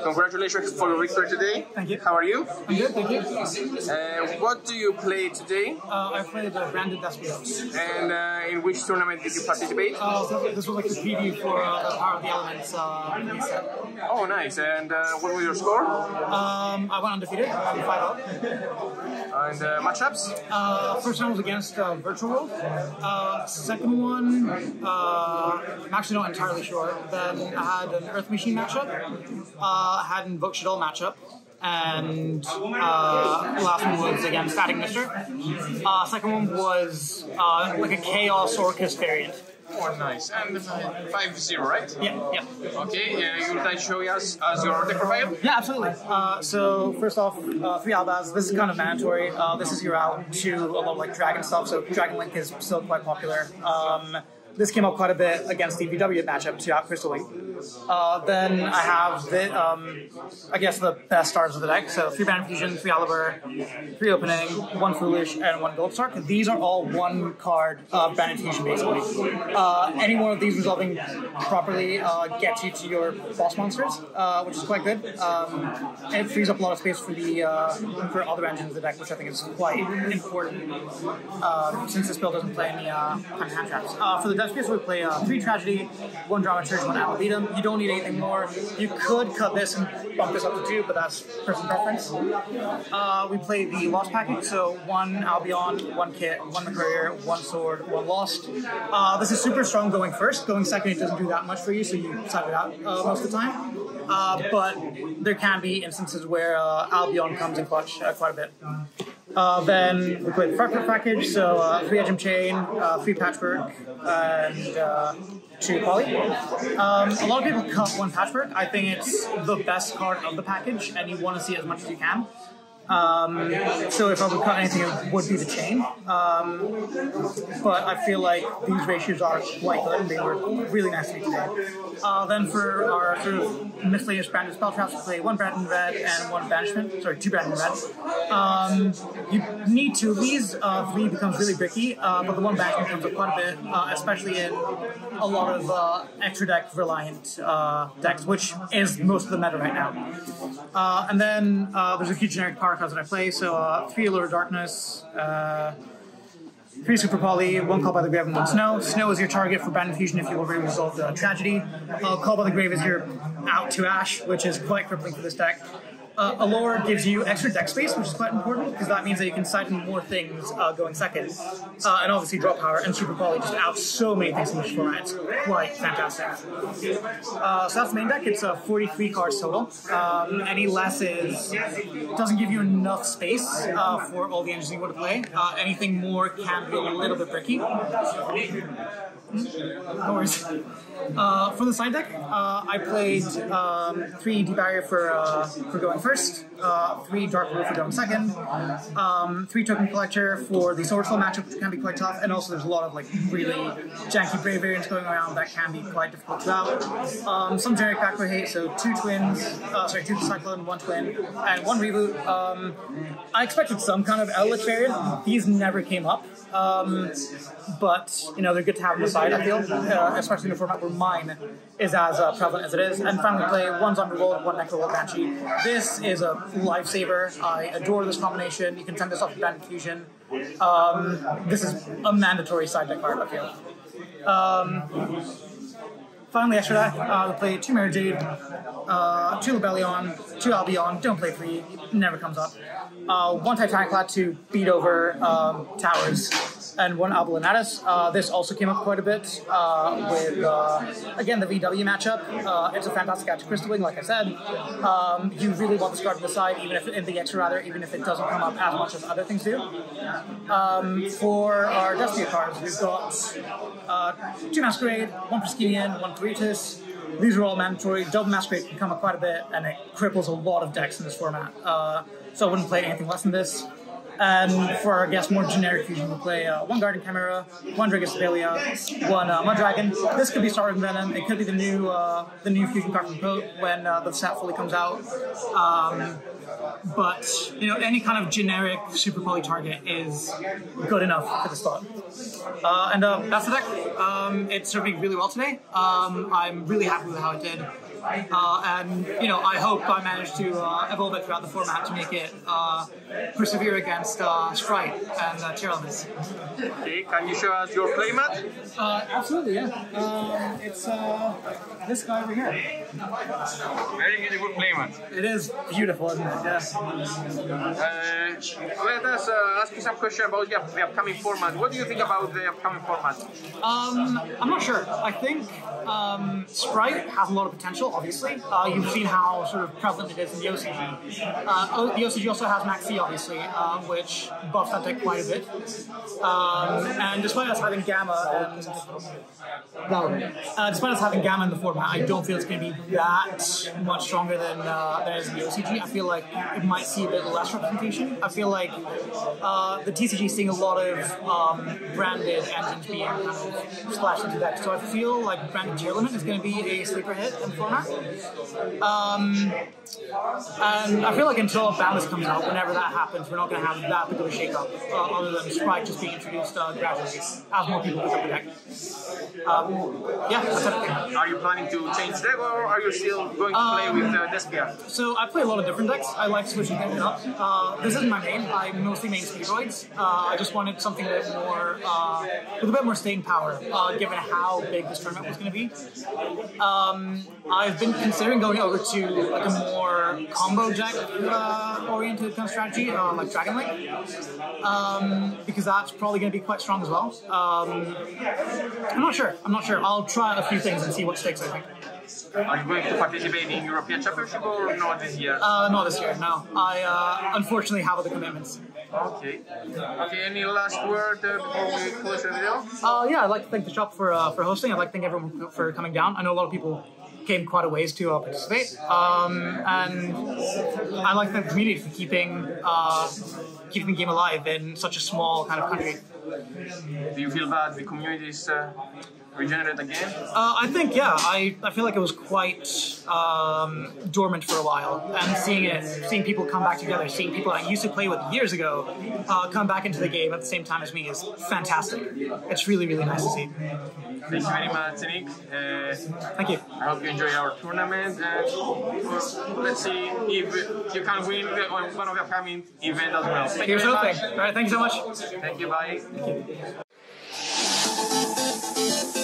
Congratulations for your victory today. Thank you. How are you? I'm good, thank you. What do you play today? I played branded Despia. And in which tournament did you participate? This was like the preview for the Power of the Elements reset. Oh, nice. And what was your score? I went undefeated, 5-0. And matchups? First one was against Virtual World. Second one, I'm actually not entirely sure. Then I had an Earth Machine matchup. I had an Invoke Shaddoll matchup. And the last one was against Static Mister. Second one was like a Chaos Orcus variant. Oh, nice. And 5-0, right? Yeah. Okay, you would like to show us your deck profile? Yeah, absolutely. So first off, 3 Albaz. This is kind of mandatory. This is your out to a lot of like Dragon stuff, so Dragon Link is still quite popular. This came up quite a bit against the VW matchup to out Crystal Link. Then I have the, I guess the best stars of the deck. So 3 Banner Fusion, 3 Aliber, 3 Opening, 1 Foolish, and 1 Gold Star. These are all 1 card Banner Fusion basically. Any one of these resolving properly gets you to your boss monsters, which is quite good. It frees up a lot of space for the for other engines of the deck, which I think is quite important since this build doesn't play any hand traps. For the Despia, we play 3 Tragedy, 1 Dramaturge, 1 Albetum. You don't need anything more. You could cut this and bump this up to 2, but that's personal preference. We play the Lost package, so 1 Albion, 1 Kit, 1 Courier, 1 Sword, 1 Lost. This is super strong going first. Going second, it doesn't do that much for you, so you side it out most of the time. But there can be instances where Albion comes in clutch quite a bit. Then we play the Fractal package, so 3 Edgem Chain, 3 Patchwork, and 2 Poly. A lot of people cut 1 Patchwork. I think it's the best card of the package, and you want to see as much as you can. So if I would cut anything, it would be the chain. But I feel like these ratios are quite good, and they were really nice to me today. Then for our sort of miscellaneous branded spell traps, we play 1 Branded Red and 1 Banishment. Sorry, 2 Branded Red. You need 2 of these. 3 becomes really bricky, but the 1 Banishment comes up quite a bit, especially in a lot of extra deck reliant decks, which is most of the meta right now. And then there's a few generic power cards that I play, so 3 Allure of Darkness, 3 Super Poly, 1 Call by the Grave, and 1 Snow. Snow is your target for Branded Fusion if you already resolve the Tragedy. Call by the Grave is your out to Ash, which is quite crippling for this deck. Allure gives you extra deck space, which is quite important, because that means that you can sight in more things going second. And obviously Draw Power and Super Poly just out so many things in this format. It's quite fantastic. So that's the main deck. It's 43 cards total. Any less doesn't give you enough space for all the engines you want to play. Anything more can be a little bit tricky. No worries. For the side deck, I played 3 Deep Barrier for going first, 3 Dark Rule for going second, 3 Token Collector for the Sword Soul matchup, which can be quite tough, and also there's a lot of like really janky Brave variants going around that can be quite difficult to out. Some generic backrow hate, so 2 twins, 2 Cyclone, 1 twin, and 1 reboot. I expected some kind of Outlet variant. These never came up. But, you know, they're good to have on the side, I feel, especially in a format where mine is as prevalent as it is. And finally play 1 Zombie-World, 1 Necro-World Banshee. This is a lifesaver. I adore this combination. You can send this off to Bandit Fusion. This is a mandatory side deck card, I feel. Finally, extra deck, we play 2 Mary Jade, 2 Lebellion, 2 Albion, don't play 3, never comes up. 1 Titaniclad to beat over towers, and 1 Albalinatus. This also came up quite a bit with, again, the VW matchup. It's a fantastic add to Crystal Wing, like I said. You really want this card to the side, even if in the extra rather, even if it doesn't come up as much as other things do. For our Despia cards, we've got 2 Masquerade, 1 Proskenian, 1 Peritus. These are all mandatory. Double Masquerade can come up quite a bit, and it cripples a lot of decks in this format. So I wouldn't play anything less than this. And for, I guess, more generic fusion, we'll play 1 Guardian Chimera, 1 Dragostalia, 1 Mudragon. This could be Starving Venom. It could be the new fusion card from Pote when the set fully comes out. but any kind of generic super quality target is good enough for the slot. And that's the deck. It served me really well today. I'm really happy with how it did. And I hope I managed to evolve it throughout the format to make it persevere against Sprite and tier elements. Okay, can you show us your playmat? Absolutely, yeah. It's this guy over here. Very beautiful playmat. It is beautiful, isn't it? Yes. Let us ask you some question about the upcoming format. What do you think about the upcoming format? I'm not sure. I think Sprite has a lot of potential, obviously. You've seen how sort of prevalent it is in the OCG. The OCG also has Max C, obviously, which buffs that deck quite a bit. And despite us having Gamma despite us having Gamma in the format, I don't feel it's going to be that much stronger than it is in the OCG. I feel like it might see a bit less representation. I feel like the TCG is seeing a lot of branded engines being kind of splashed into decks. So I feel like branded tier limit is going to be a sleeper hit in the format. And I feel like until Boundless comes out, whenever that happens, we're not going to have that big of a shake-up, other than Sprite just being introduced gradually as more people pick up the deck. Yeah, that's everything. Are you planning to change deck, or are you still going to play with Despia? So I play a lot of different decks. I like switching things up. This isn't my main. I mostly main Speedroids. I just wanted something a bit more, with a bit more staying power, given how big this tournament was going to be. I've been considering going over to like a more combo deck oriented kind of strategy, like Dragon Link, because that's probably going to be quite strong as well. I'm not sure. I'll try a few things and see what sticks, I think. Are you going to participate in European Championship or not this year? Not this year, no. I unfortunately have other commitments. Okay. Okay, any last word before we close the video? Yeah, I'd like to thank the shop for hosting. I'd like to thank everyone for coming down. I know a lot of people came quite a ways to participate. And I'd like to thank the community for keeping the game alive in such a small kind of country. Do you feel that the community is regenerate again? I think, yeah. I feel like it was quite dormant for a while, and seeing people come back together, seeing people I used to play with years ago come back into the game at the same time as me is fantastic. It's really, really nice to see. Thank you very much, Nick. Thank you. I hope you enjoy our tournament, and let's see if you can win one of the upcoming events as well. Thank you very much. All right, thank you so much. Thank you, bye. Thank you.